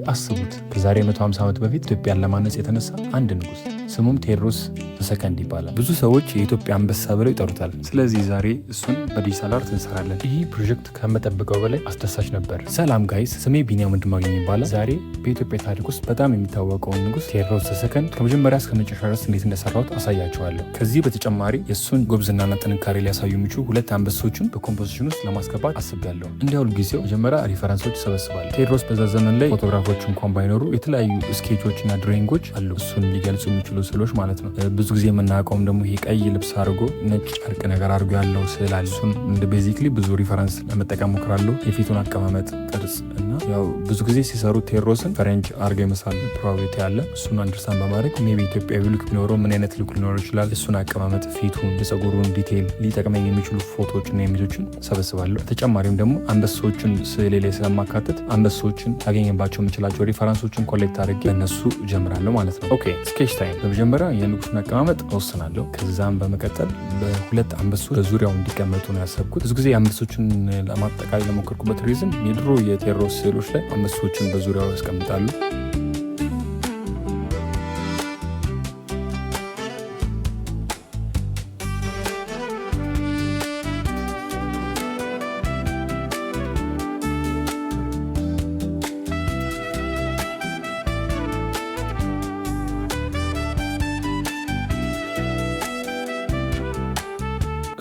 አስቡት ከዛሬ 150 ዓመት በፊት ኢትዮጵያን ለማነጽ የተነሳ አንድ ንጉስ ስሙም ቴዎድሮስ ሰከንድ ይባላል። ብዙ ሰዎች የኢትዮጵያ አንበሳ ብለው ይጠሩታል። ስለዚህ ዛሬ እሱን በዲጂታል አርት እንሰራለን። ይህ ፕሮጀክት ከመጠበቀው በላይ አስደሳች ነበር። ሰላም ጋይስ፣ ስሜ ቢኒያም ወንድማገኝ ይባላል። ዛሬ በኢትዮጵያ ታሪክ ውስጥ በጣም የሚታወቀውን ንጉስ ቴዎድሮስ ሰከንድ ከመጀመሪያ እስከ መጨረሻ ድረስ እንዴት እንደሰራሁት አሳያቸዋለሁ። ከዚህ በተጨማሪ የእሱን ጉብዝናና ጥንካሬ ሊያሳዩ የሚችሉ ሁለት አንበሶችን በኮምፖዚሽን ውስጥ ለማስገባት አስቤያለሁ። እንደ ሁል ጊዜው መጀመሪያ ሪፈረንሶች ይሰበስባል። ቴዎድሮስ በዛ ዘመን ላይ ፎቶግራፎች እንኳን ባይኖሩ የተለያዩ ስኬቾችና ድሮይንጎች አሉ፣ እሱን ሊገልጹ የሚችሉ ስዕሎች ማለት ነው። ብዙ ጊዜ የምናውቀውም ደግሞ ይሄ ቀይ ልብስ አድርጎ ነጭ ጨርቅ ነገር አድርጎ ያለው ስዕል አለ። እሱን እንደ ቤዚክሊ ብዙ ሪፈረንስ ለመጠቀም ሞክራለሁ። የፊቱን አቀማመጥ፣ ቅርጽ እና ያው ብዙ ጊዜ ሲሰሩ ቴዎድሮስን ፈረንጅ አድርገው ይመስላል ፕሮባቢሊቲ አለ። እሱን አንደርስታንድ በማድረግ ሜቢ ኢትዮጵያዊ ሉክ ቢኖረው ምን አይነት ሉክ ሊኖረው ይችላል፣ እሱን አቀማመጥ፣ ፊቱን፣ የፀጉሩን ዲቴይል ሊጠቅመኝ የሚችሉ ፎቶዎችና ኢሜጆችን ሰበስባለሁ። በተጨማሪም ደግሞ አንበሶችን ስዕሌ ላይ ስለማካተት አንበሶችን ታገኝባቸው የምችላቸው ሪፈረንሶችን ኮሌክት አድርጌ በእነሱ እጀምራለሁ ማለት ነው። ኦኬ ስኬች ታይም። በመጀመሪያ የንጉሱን አቀማመጥ እወስናለሁ። ከዛም በመቀጠል በሁለት አንበሶች በዙሪያው እንዲቀመጡ ነው ያሰብኩት። ብዙ ጊዜ አንበሶችን ለማጠቃለል ለሞከርኩበት ሪዝን የድሮ የቴዎድሮስ ስዕሎች ላይ አንበሶችን በዙሪያው ያስቀምጣሉ።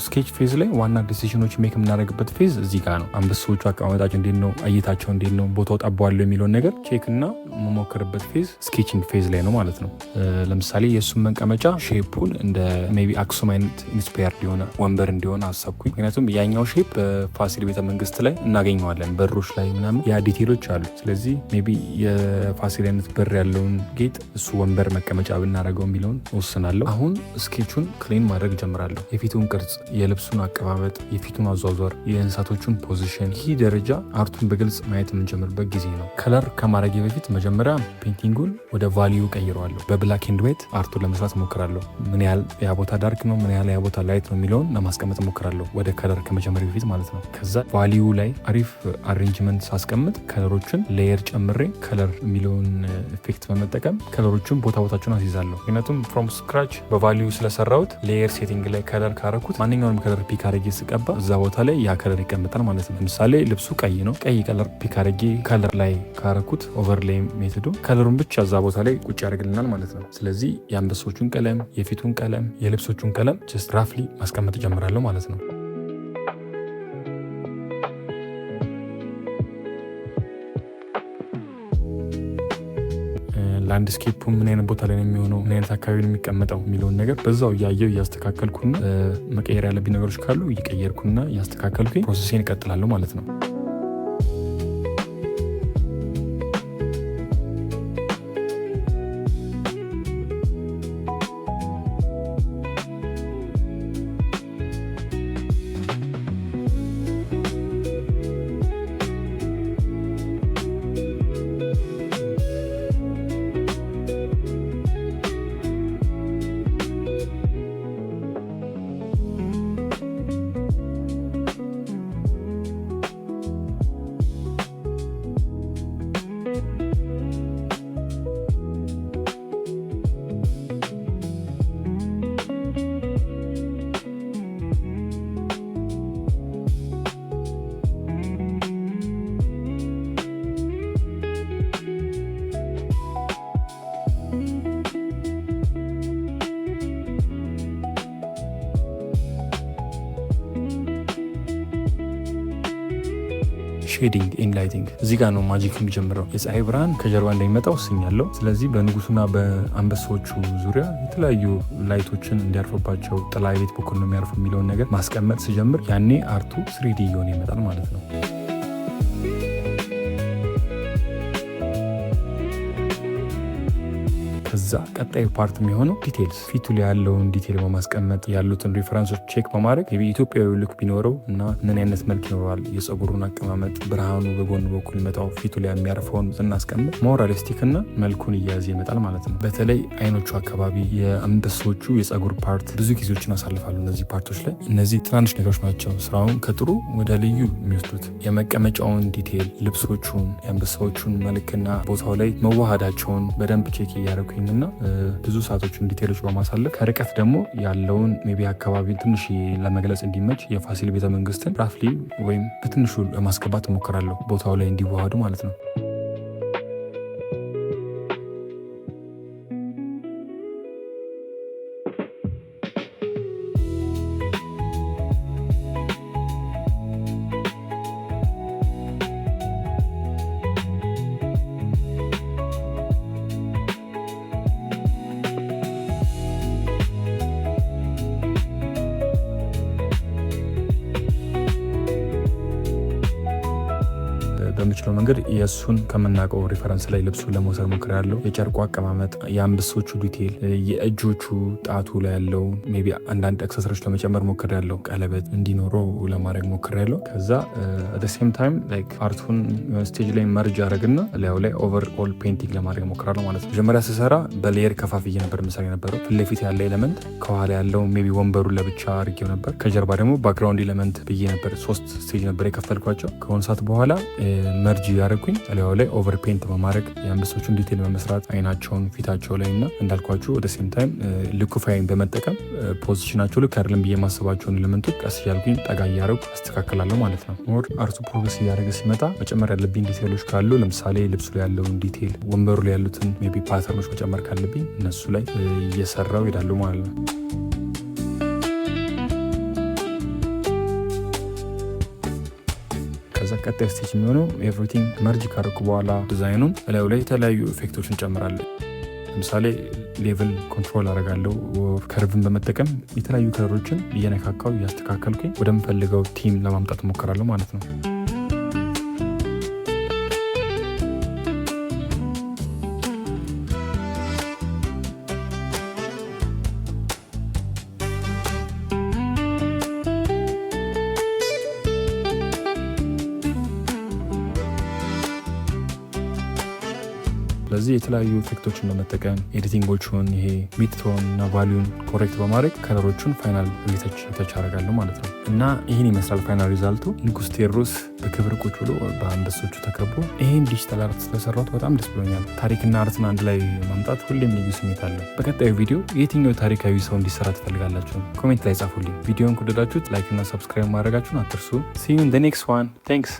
ስኬች ፌዝ ላይ ዋና ዲሲዥኖች ሜክ የምናደርግበት ፌዝ እዚህ ጋር ነው። አንበሶቹ አቀማመጣቸው እንዴት ነው፣ እይታቸው እንዴት ነው፣ ቦታው ጠቧል የሚለውን ነገር ቼክ እና መሞከርበት ፌዝ ስኬቺንግ ፌዝ ላይ ነው ማለት ነው። ለምሳሌ የእሱን መቀመጫ ሼፑን እንደ ሜይ ቢ አክሱም አይነት ኢንስፓየርድ የሆነ ወንበር እንዲሆን አሰብኩኝ። ምክንያቱም ያኛው ሼፕ በፋሲል ቤተ መንግስት ላይ እናገኘዋለን፣ በሮች ላይ ምናምን ያ ዲቴሎች አሉ። ስለዚህ ሜይ ቢ የፋሲል አይነት በር ያለውን ጌጥ እሱ ወንበር መቀመጫ ብናደርገው የሚለውን ወስናለሁ። አሁን ስኬቹን ክሊን ማድረግ ጀምራለሁ። የፊቱን ቅርጽ፣ የልብሱን አቀባበጥ፣ የፊቱን አዟዟር፣ የእንስሳቶቹን ፖዚሽን፣ ይህ ደረጃ አርቱን በግልጽ ማየት የምንጀምርበት ጊዜ ነው። ከለር ከማድረጌ በፊት መጀመሪያ ፔንቲንጉን ወደ ቫሊዩ ቀይረዋለሁ። በብላክ ኤንድ ዋይት አርቱን ለመስራት ሞክራለሁ። ምን ያህል ያ ቦታ ዳርክ ነው፣ ምን ያህል ያ ቦታ ላይት ነው የሚለውን ለማስቀመጥ ሞክራለሁ፣ ወደ ከለር ከመጀመሪያ በፊት ማለት ነው። ከዛ ቫሊዩ ላይ አሪፍ አሬንጅመንት ሳስቀምጥ ከለሮችን ሌየር ጨምሬ ከለር የሚለውን ኢፌክት በመጠቀም ከለሮችን ቦታ ቦታቸውን አስይዛለሁ። ምክንያቱም ፍሮም ስክራች በቫሊዩ ስለሰራሁት ሌየር ሴቲንግ ላይ ከለር ካረኩት ማንኛውንም ከለር ፒክ አድርጌ ስቀባ እዛ ቦታ ላይ ያ ከለር ይቀመጣል ማለት ነው። ለምሳሌ ልብሱ ቀይ ነው፣ ቀይ ከለር ፒክ አድርጌ ከለር ላይ ካረኩት ኦቨርሌይ ሜቶዱ ከለሩን ብቻ እዛ ቦታ ላይ ቁጭ ያደርግልናል ማለት ነው። ስለዚህ የአንበሶቹን ቀለም፣ የፊቱን ቀለም፣ የልብሶቹን ቀለም ጀስት ራፍሊ ማስቀመጥ ጀምራለሁ ማለት ነው። ላንድስኬፑ ምን አይነት ቦታ ላይ ነው የሚሆነው፣ ምን አይነት አካባቢ ነው የሚቀመጠው የሚለውን ነገር በዛው እያየው እያስተካከልኩና መቀየር ያለብኝ ነገሮች ካሉ እየቀየርኩና እያስተካከልኩኝ ፕሮሰሴን እቀጥላለሁ ማለት ነው። ሼዲንግ ኤንድ ላይቲንግ እዚህ ጋር ነው ማጂክ የሚጀምረው። የፀሐይ ብርሃን ከጀርባ እንደሚመጣ ወስኛለሁ። ስለዚህ በንጉሱና በአንበሶቹ ዙሪያ የተለያዩ ላይቶችን እንዲያርፍባቸው ጥላ ቤት በኩል ነው የሚያርፉ የሚለውን ነገር ማስቀመጥ ስጀምር ያኔ አርቱ ስሪዲ እየሆነ ይመጣል ማለት ነው። ከዛ ከዛ ቀጣዩ ፓርት የሚሆነው ዲቴልስ፣ ፊቱ ላይ ያለውን ዲቴል በማስቀመጥ ያሉትን ሪፈረንሶች ቼክ በማድረግ ኢትዮጵያዊ ሉክ ቢኖረው እና ምን አይነት መልክ ይኖረዋል፣ የጸጉሩን አቀማመጥ፣ ብርሃኑ በጎን በኩል ይመጣው ፊቱ ላይ የሚያርፈውን ስናስቀምጥ ሞር ሪያሊስቲክ እና መልኩን እያያዘ ይመጣል ማለት ነው። በተለይ አይኖቹ አካባቢ የአንበሶቹ የጸጉር ፓርት ብዙ ጊዜዎችን አሳልፋሉ እነዚህ ፓርቶች ላይ። እነዚህ ትናንሽ ነገሮች ናቸው ስራውን ከጥሩ ወደ ልዩ የሚወስዱት። የመቀመጫውን ዲቴል፣ ልብሶቹን፣ የአንበሳዎቹን መልክና ቦታው ላይ መዋሃዳቸውን በደንብ ቼክ እያደረኩኝና ብዙ ሰዓቶችን ዲቴሎች በማሳለፍ ከርቀት ደግሞ ያለውን ሜቢ አካባቢ ትንሽ ለመግለጽ እንዲመች የፋሲል ቤተመንግስትን ራፍሊ ወይም በትንሹ ለማስገባት እሞክራለሁ ቦታው ላይ እንዲዋሃዱ ማለት ነው። በምችለው መንገድ የእሱን ከምናውቀው ሪፈረንስ ላይ ልብሱን ለመውሰድ ሞክሬያለሁ። የጨርቁ አቀማመጥ፣ የአንበሶቹ ዲቴል፣ የእጆቹ ጣቱ ላይ ያለው ሜቢ አንዳንድ አክሰሰሪዎች ለመጨመር ሞክሬያለሁ። ቀለበት እንዲኖረው ለማድረግ ሞክሬያለሁ። ከዛ ሴም ታይም አርቱን ስቴጅ ላይ መርጅ አደረግና ላዩ ላይ ኦቨር ኦል ፔንቲንግ ለማድረግ ሞክራለሁ ማለት ነው። መጀመሪያ ስሰራ በሌየር ከፋፍዬ ነበር ምሰራ የነበረው። ፊት ለፊት ያለ ኤሌመንት፣ ከኋላ ያለው ሜቢ ወንበሩን ለብቻ አድርጌው ነበር። ከጀርባ ደግሞ ባክግራውንድ ኤሌመንት ብዬ ነበር። 3 ስቴጅ ነበር የከፈልኳቸው። ከሆነ ሰዓት በኋላ መርጅ ያደረኩኝ ላዩ ላይ ኦቨር ፔንት በማድረግ የአንበሶቹን ዲቴል በመስራት አይናቸውን፣ ፊታቸው ላይ እና እንዳልኳችሁ ወደ ሴም ታይም ልኩፋይን በመጠቀም ፖዚሽናቸው ልክ አይደለም ብዬ ማሰባቸውን ኤሌመንቶች ቀስ እያልኩኝ ጠጋ እያደረጉ አስተካክላለሁ ማለት ነው። ሞር አርቱ ፕሮግረስ እያደረገ ሲመጣ መጨመር ያለብኝ ዲቴሎች ካሉ ለምሳሌ ልብሱ ላይ ያለውን ዲቴል፣ ወንበሩ ላይ ያሉትን ሜይ ቢ ፓተርኖች መጨመር ካለብኝ እነሱ ላይ እየሰራው ሄዳሉ ማለት ነው። ከዛ ቀጣይ ስቴጅ የሚሆነው ኤቭሪቲንግ መርጅ ካረኩ በኋላ ዲዛይኑን እላዩ ላይ የተለያዩ ኢፌክቶች እንጨምራለን። ለምሳሌ ሌቭል ኮንትሮል አደርጋለሁ። ከርቭን በመጠቀም የተለያዩ ከለሮችን እየነካካው እያስተካከልኩኝ ወደምፈልገው ቲም ለማምጣት እሞክራለሁ ማለት ነው። ስለዚህ የተለያዩ ኢፌክቶችን በመጠቀም ኤዲቲንጎቹን ይሄ ሚድቶን እና ቫሊዩን ኮሬክት በማድረግ ከለሮቹን ፋይናል ሪተች አደርጋለሁ ማለት ነው። እና ይህን ይመስላል ፋይናል ሪዛልቱ። ንጉስ ቴዎድሮስ በክብር ቁጭ ብሎ በአንበሶቹ ተከቦ ይህን ዲጂታል አርት ስለሰራሁት በጣም ደስ ብሎኛል። ታሪክና አርትን አንድ ላይ ማምጣት ሁሌም ልዩ ስሜት አለው። በቀጣዩ ቪዲዮ የትኛው ታሪካዊ ሰው እንዲሰራ ትፈልጋላችሁ? ኮሜንት ላይ ጻፉልኝ። ቪዲዮን ከወደዳችሁት ላይክ እና ሰብስክራይብ ማድረጋችሁን አትርሱ። See you in the next one. Thanks.